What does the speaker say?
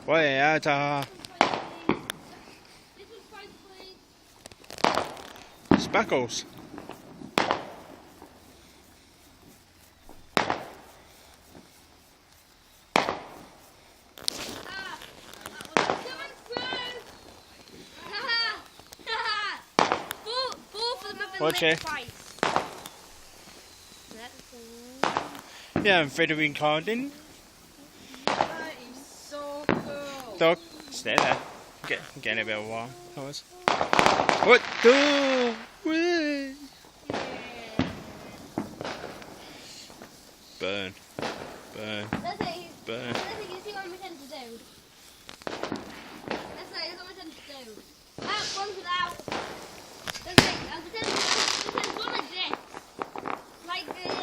Whereata. Speckles. Watch it. Yeah, I'm Frederick Cardin. That is so cool. Dog, stay there. Getting a bit of warm. What the? Whee! Burn. Burn. Burn. You see what we tend to do? That's what we tend to do. That one's without. That's it. I'll pretend one of this. Like this.